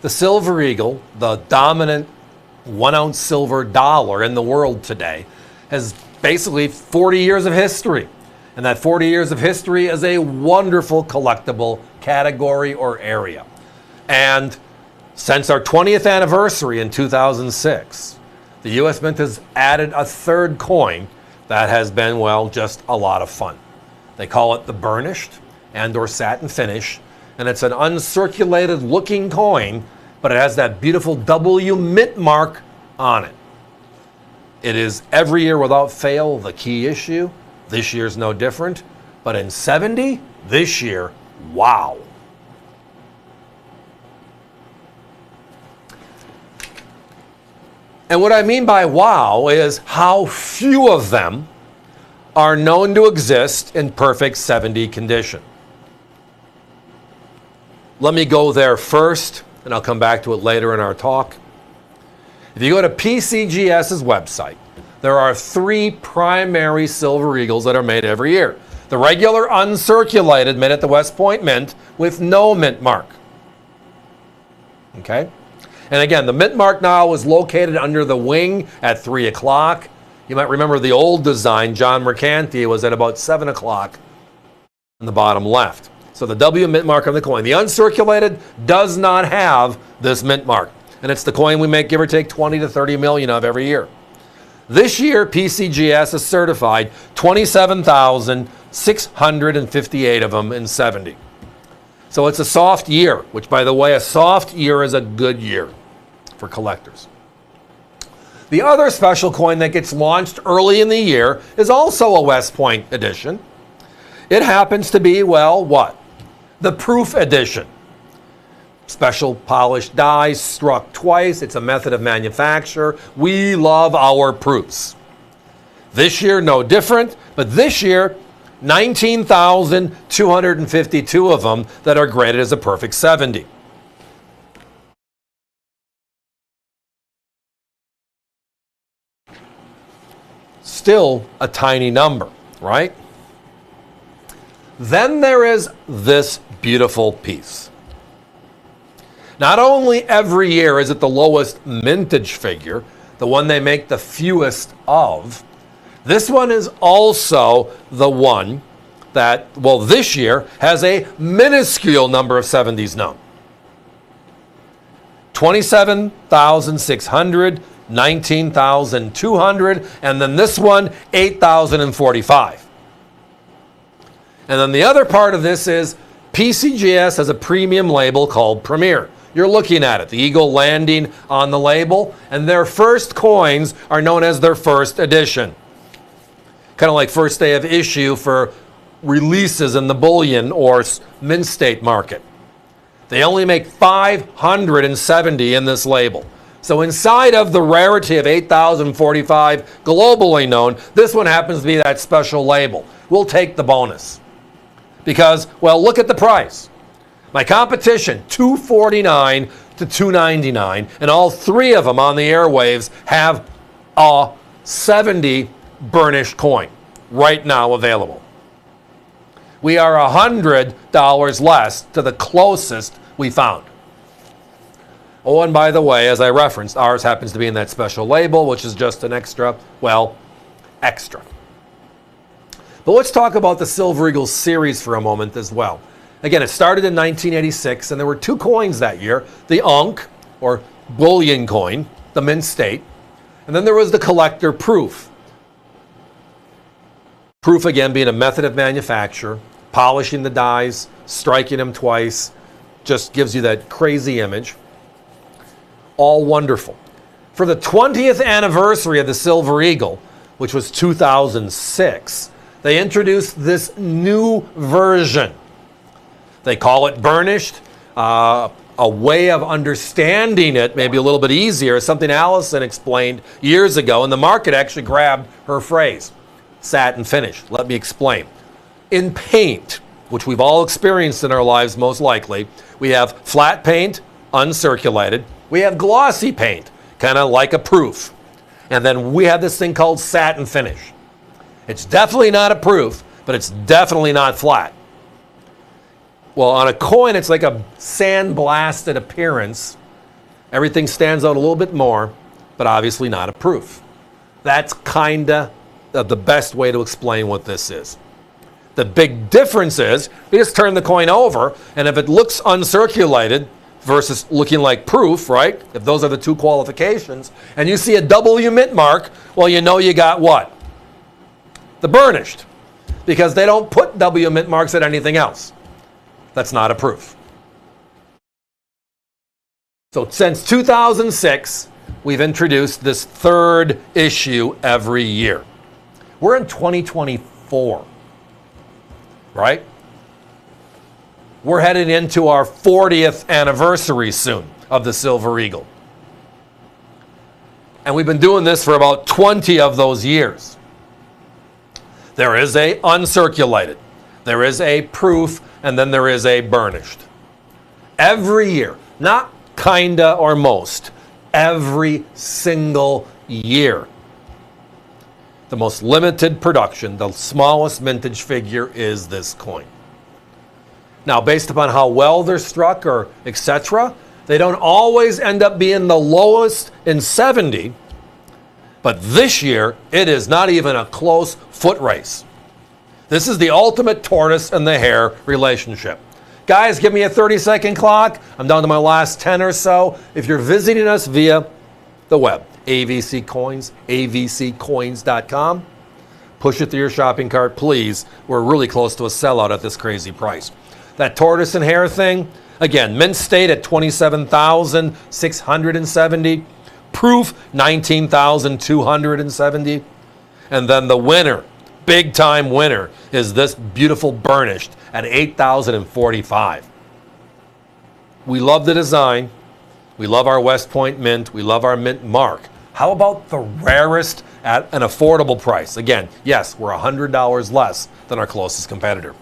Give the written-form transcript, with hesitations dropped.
The Silver Eagle, the dominant 1-ounce silver dollar in the world today, has basically 40 years of history. And that 40 years of history is a wonderful collectible category or area. And since our 20th anniversary in 2006, the U.S. Mint has added a third coin that has been, well, just a lot of fun. They call it the Burnished and or satin finish, and it's an uncirculated looking coin, but it has that beautiful W mint mark on it. It is every year without fail the key issue. This year's no different, but in 70, this year, wow. And what I mean by wow is how few of them are known to exist in perfect 70 condition. Let me go there first, and I'll come back to it later in our talk. If you go to PCGS's website, there are 3 primary Silver Eagles that are made every year. The regular uncirculated made at the West Point Mint with no mint mark. Okay? And again, the mint mark now is located under the wing at 3 o'clock. You might remember the old design, John Mercanti, was at about 7 o'clock on the bottom left. So the W mint mark on the coin. The uncirculated does not have this mint mark. And it's the coin we make, give or take, 20 to 30 million of every year. This year, PCGS has certified 27,658 of them in 70. So it's a soft year, which, by the way, a soft year is a good year for collectors. The other special coin that gets launched early in the year is also a West Point edition. It happens to be, well, what? The Proof Edition. Special polished dies struck twice. It's a method of manufacture. We love our proofs. This year, no different, but this year, 19,252 of them that are graded as a perfect 70. Still a tiny number, right? Then there is this beautiful piece. Not only every year is it the lowest mintage figure, the one they make the fewest of, this one is also the one that, well, this year has a minuscule number of 70s known. 27,600, 19,200, and then this one, 8,045. And then the other part of this is PCGS has a premium label called Premier. You're looking at it, the eagle landing on the label, and their first coins are known as their first edition. Kind of like first day of issue for releases in the bullion or mint state market. They only make 570 in this label. So inside of the rarity of 8,045 globally known, this one happens to be that special label. We'll take the bonus. Because, well, look at the price. My competition, $249 to $299, and all 3 of them on the airwaves have a 70 burnished coin right now available. We are $100 less to the closest we found. Oh, and by the way, as I referenced, ours happens to be in that special label, which is just an extra, well, extra. But let's talk about the Silver Eagle series for a moment as well. Again, it started in 1986, and there were 2 coins that year. The Ankh, or bullion coin, the mint state, and then there was the collector Proof. Proof, again, being a method of manufacture, polishing the dies, striking them twice, just gives you that crazy image. All wonderful. For the 20th anniversary of the Silver Eagle, which was 2006, they introduced this new version. They call it Burnished. A way of understanding it, maybe a little bit easier, is something Allison explained years ago, and the market actually grabbed her phrase, satin finish. Let me explain. In paint, which we've all experienced in our lives most likely, we have flat paint, uncirculated. We have glossy paint, kind of like a proof. And then we have this thing called satin finish. It's definitely not a proof, but it's definitely not flat. Well, on a coin, it's like a sandblasted appearance Everything stands out a little bit more, but obviously not a proof. That's kinda the best way to explain what this is. The big difference is, we just turn the coin over, and if it looks uncirculated versus looking like proof, right? If those are the two qualifications, and you see a W mint mark, well, you know you got what? The burnished. Because they don't put W mint marks at anything else. That's not a proof. So since 2006, we've introduced this third issue every year. We're in 2024, right? We're headed into our 40th anniversary soon of the Silver Eagle. And we've been doing this for about 20 of those years. There is a uncirculated, there is a proof, and then there is a burnished. Every year, not kinda or most, every single year. The most limited production, the smallest mintage figure is this coin. Now, based upon how well they're struck or etc., they don't always end up being the lowest in 70, but this year, it is not even a close foot race. This is the ultimate tortoise and the hare relationship. Guys, give me a 30-second clock. I'm down to my last 10 or so. If you're visiting us via the web, AVC Coins, avccoins.com, push it through your shopping cart, please. We're really close to a sellout at this crazy price. That tortoise and hare thing, again, mint state at $27,670. Proof, $19,270. And then the winner, big time winner, is this beautiful burnished at $8,045. We love the design. We love our West Point mint. We love our mint mark. How about the rarest at an affordable price? Again, yes, we're $100 less than our closest competitor.